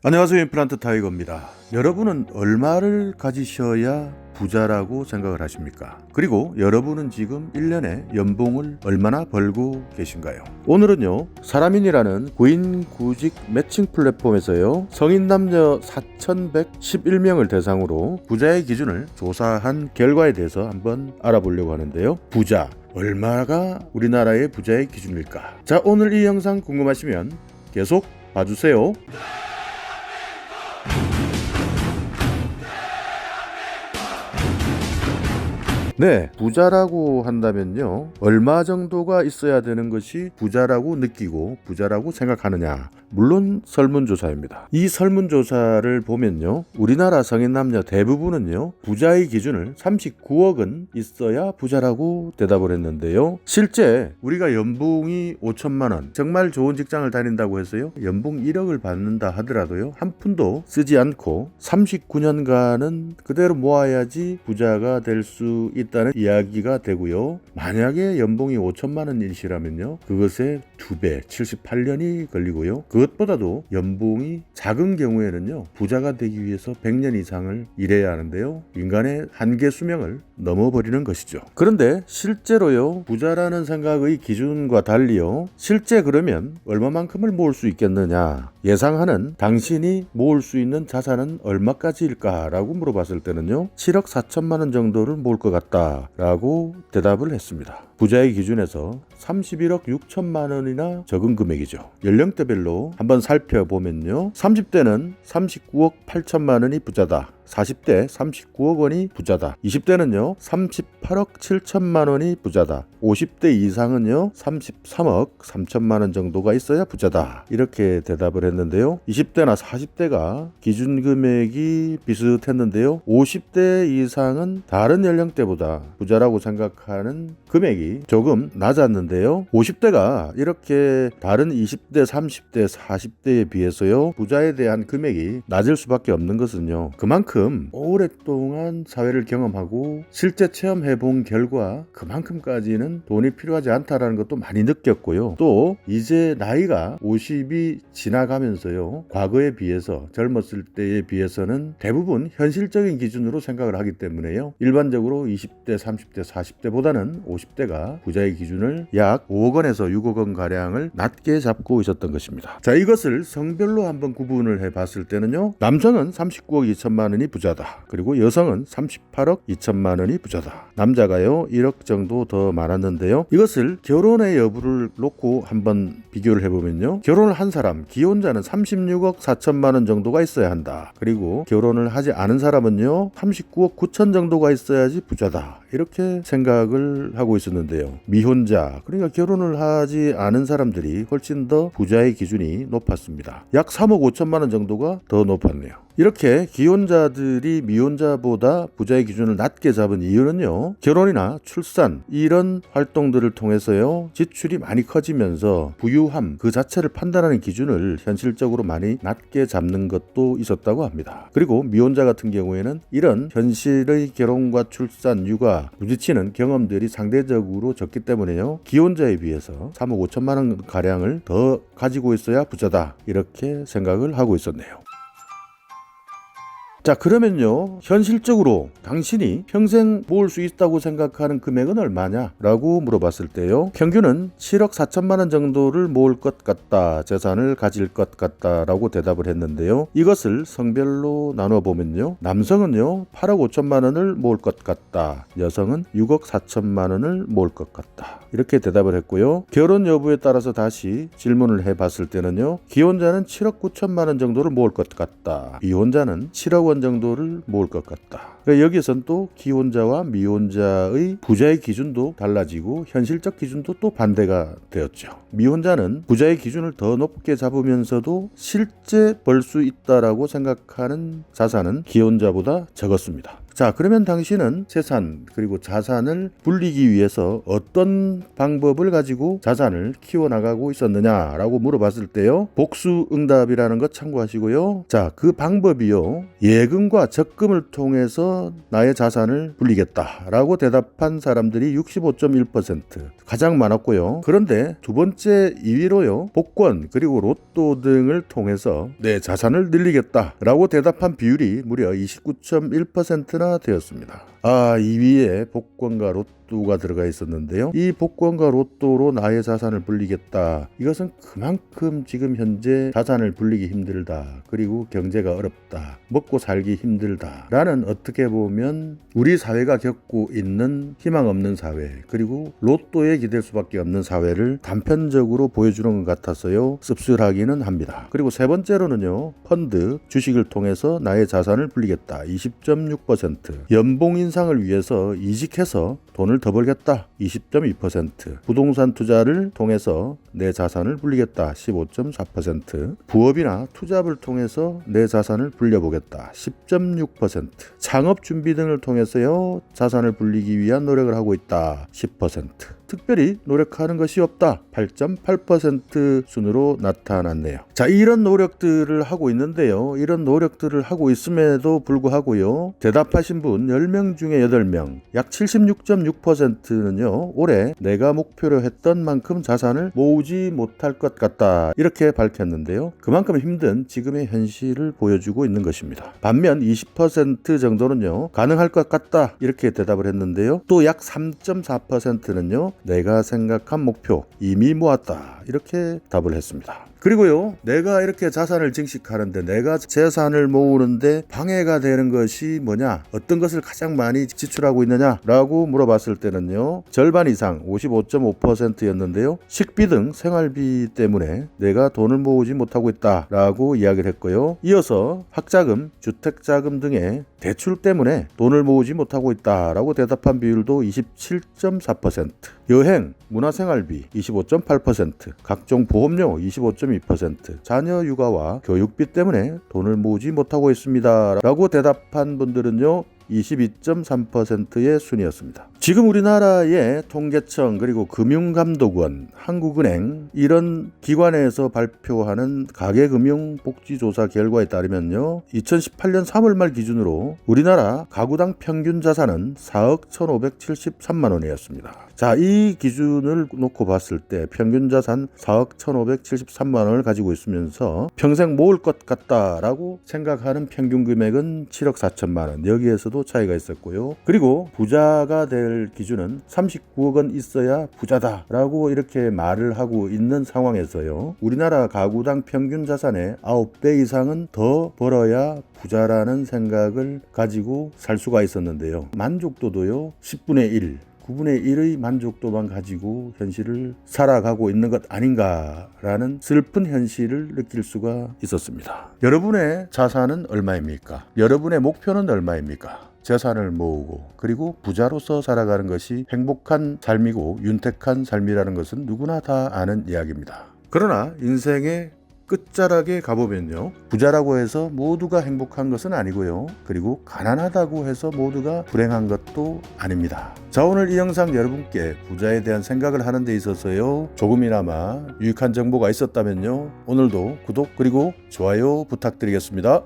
안녕하세요. 임플란트 타이거입니다. 여러분은 얼마를 가지셔야 부자라고 생각을 하십니까? 그리고 여러분은 지금 1년에 연봉을 얼마나 벌고 계신가요? 오늘은요, 사람인이라는 구인구직 매칭 플랫폼에서요, 성인 남녀 4,111명을 대상으로 부자의 기준을 조사한 결과에 대해서 한번 알아보려고 하는데요. 부자, 얼마가 우리나라의 부자의 기준일까? 자, 오늘 이 영상 궁금하시면 계속 봐주세요. 네, 부자라고 한다면요, 얼마 정도가 있어야 되는 것이 부자라고 느끼고 부자라고 생각하느냐? 물론 설문조사입니다. 이 설문조사를 보면요, 우리나라 성인 남녀 대부분은요, 부자의 기준을 39억은 있어야 부자라고 대답을 했는데요. 실제 우리가 연봉이 5천만 원, 정말 좋은 직장을 다닌다고 해서요, 연봉 1억을 받는다 하더라도요, 한 푼도 쓰지 않고 39년간은 그대로 모아야지 부자가 될 수 있다는 이야기가 되고요. 만약에 연봉이 5천만 원이시라면요, 그것의 2배, 78년이 걸리고요. 그것보다도 연봉이 작은 경우에는요, 부자가 되기 위해서 100년 이상을 일해야 하는데요, 인간의 한계 수명을 넘어버리는 것이죠. 그런데 실제로요, 부자라는 생각의 기준과 달리요, 실제 그러면 얼마만큼을 모을 수 있겠느냐, 예상하는 당신이 모을 수 있는 자산은 얼마까지일까라고 물어봤을 때는요, 7억 4천만 원 정도를 모을 것 같다 라고 대답을 했습니다. 부자의 기준에서 31억 6천만 원이나 적은 금액이죠. 연령대별로 한번 살펴보면요, 30대는 39억 8천만 원이 부자다, 40대 39억 원이 부자다, 20대는요 38억 7천만 원이 부자다, 50대 이상은요 33억 3천만 원 정도가 있어야 부자다, 이렇게 대답을 했는데요. 20대나 40대가 기준 금액이 비슷했는데요, 50대 이상은 다른 연령대보다 부자라고 생각하는 금액이 조금 낮았는데요, 50대가 이렇게 다른 20대, 30대, 40대에 비해서요, 부자에 대한 금액이 낮을 수밖에 없는 것은요, 그만큼 오랫동안 사회를 경험하고 실제 체험해 본 결과 그만큼까지는 돈이 필요하지 않다라는 것도 많이 느꼈고요. 또 이제 나이가 50이 지나가면서요, 과거에 비해서, 젊었을 때에 비해서는 대부분 현실적인 기준으로 생각을 하기 때문에요, 일반적으로 20대, 30대, 40대보다는 50대가 부자의 기준을 약 5억 원에서 6억 원 가량을 낮게 잡고 있었던 것입니다. 자, 이것을 성별로 한번 구분을 해 봤을 때는요, 남성은 39억 2천만 원이 부자다, 그리고 여성은 38억 2천만 원이 부자다. 남자가요 1억 정도 더 많았는데요, 이것을 결혼의 여부를 놓고 한번 비교를 해보면요, 결혼을 한 사람, 기혼자는 36억 4천만 원 정도가 있어야 한다, 그리고 결혼을 하지 않은 사람은요 39억 9천 정도가 있어야지 부자다, 이렇게 생각을 하고 있었는데요, 미혼자, 그러니까 결혼을 하지 않은 사람들이 훨씬 더 부자의 기준이 높았습니다. 약 3억 5천만 원 정도가 더 높았네요. 이렇게 기혼자들이 미혼자보다 부자의 기준을 낮게 잡은 이유는요, 결혼이나 출산 이런 활동들을 통해서요, 지출이 많이 커지면서 부유함 그 자체를 판단하는 기준을 현실적으로 많이 낮게 잡는 것도 있었다고 합니다. 그리고 미혼자 같은 경우에는 이런 현실의 결혼과 출산, 육아 부딪히는 경험들이 상대적으로 적기 때문에요, 기혼자에 비해서 3억 5천만 원 가량을 더 가지고 있어야 부자다, 이렇게 생각을 하고 있었네요. 자, 그러면요, 현실적으로 당신이 평생 모을 수 있다고 생각하는 금액은 얼마냐 라고 물어봤을 때요, 평균은 7억 4천만 원 정도를 모을 것 같다, 재산을 가질 것 같다 라고 대답을 했는데요, 이것을 성별로 나눠보면요, 남성은요 8억 5천만 원을 모을 것 같다, 여성은 6억 4천만 원을 모을 것 같다, 이렇게 대답을 했고요. 결혼 여부에 따라서 다시 질문을 해봤을 때는요, 기혼자는 7억 9천만 원 정도를 모을 것 같다, 미혼자는 7억 원 정도를 모을 것 같다. 그러니까 여기에선 또 기혼자와 미혼자의 부자의 기준도 달라지고 현실적 기준도 또 반대가 되었죠. 미혼자는 부자의 기준을 더 높게 잡으면서도 실제 벌 수 있다라고 생각하는 자산은 기혼자보다 적었습니다. 자, 그러면 당신은 재산 그리고 자산을 불리기 위해서 어떤 방법을 가지고 자산을 키워나가고 있었느냐라고 물어봤을 때요, 복수응답이라는 것 참고하시고요. 자, 그 방법이요, 예금과 적금을 통해서 통해서 나의 자산을 불리겠다라고 대답한 사람들이 65.1%, 가장 많았고요. 그런데 두 번째 2위로요, 복권 그리고 로또 등을 통해서 내 자산을 늘리겠다라고 대답한 비율이 무려 29.1%나 되었습니다. 2위에 복권과 로또가 들어가 있었는데요. 이 복권과 로또로 나의 자산을 불리겠다. 이것은 그만큼 지금 현재 자산을 불리기 힘들다. 그리고 경제가 어렵다. 먹고 살기 힘들다. 라는, 어떻게 보면 우리 사회가 겪고 있는 희망 없는 사회, 그리고 로또에 기댈 수밖에 없는 사회를 단편적으로 보여주는 것 같아서요, 씁쓸하기는 합니다. 그리고 세 번째로는요, 펀드, 주식을 통해서 나의 자산을 불리겠다. 20.6%. 연봉 인상을 위해서 이직해서 돈을 더 벌겠다. 20.2%. 부동산 투자를 통해서 내 자산을 불리겠다. 15.4%. 부업이나 투잡을 통해서 내 자산을 불려보겠다. 10.6%. 창업 준비 등을 통해서요, 자산을 불리기 위한 노력을 하고 있다. 10%. 특별히 노력하는 것이 없다. 8.8% 순으로 나타났네요. 자, 이런 노력들을 하고 있는데요. 이런 노력들을 하고 있음에도 불구하고요, 대답하신 분 10명 중에 8명, 약 76.6%는요, 올해 내가 목표로 했던 만큼 자산을 모으지 못할 것 같다. 이렇게 밝혔는데요. 그만큼 힘든 지금의 현실을 보여주고 있는 것입니다. 반면 20% 정도는요, 가능할 것 같다. 이렇게 대답을 했는데요. 또 약 3.4%는요, 내가 생각한 목표 이미 모았다. 이렇게 답을 했습니다. 그리고요, 내가 이렇게 자산을 증식하는데, 내가 재산을 모으는데 방해가 되는 것이 뭐냐, 어떤 것을 가장 많이 지출하고 있느냐 라고 물어봤을 때는요, 절반 이상 55.5%였는데요 식비 등 생활비 때문에 내가 돈을 모으지 못하고 있다 라고 이야기를 했고요. 이어서 학자금, 주택자금 등의 대출 때문에 돈을 모으지 못하고 있다 라고 대답한 비율도 27.4%, 여행, 문화생활비 25.8%, 각종 보험료 25.2%, 자녀 육아와 교육비 때문에 돈을 모으지 못하고 있습니다 라고 대답한 분들은요, 22.3%의 순이었습니다. 지금 우리나라의 통계청, 그리고 금융감독원, 한국은행 이런 기관에서 발표하는 가계금융복지조사 결과에 따르면요, 2018년 3월 말 기준으로 우리나라 가구당 평균 자산은 4억 1,573만 원이었습니다. 자, 이 기준을 놓고 봤을 때 평균 자산 4억 1,573만 원을 가지고 있으면서 평생 모을 것 같다라고 생각하는 평균 금액은 7억 4천만 원, 여기에서도 차이가 있었고요. 그리고 부자가 될 기준은 39억 원 있어야 부자다라고 이렇게 말을 하고 있는 상황에서요, 우리나라 가구당 평균 자산의 9배 이상은 더 벌어야 부자라는 생각을 가지고 살 수가 있었는데요. 만족도도요, 10분의 1, 9분의 1의 만족도만 가지고 현실을 살아가고 있는 것 아닌가라는 슬픈 현실을 느낄 수가 있었습니다. 여러분의 자산은 얼마입니까? 여러분의 목표는 얼마입니까? 재산을 모으고 그리고 부자로서 살아가는 것이 행복한 삶이고 윤택한 삶이라는 것은 누구나 다 아는 이야기입니다. 그러나 인생의 끝자락에 가보면요, 부자라고 해서 모두가 행복한 것은 아니고요, 그리고 가난하다고 해서 모두가 불행한 것도 아닙니다. 자, 오늘 이 영상 여러분께 부자에 대한 생각을 하는 데 있어서요, 조금이나마 유익한 정보가 있었다면요, 오늘도 구독 그리고 좋아요 부탁드리겠습니다.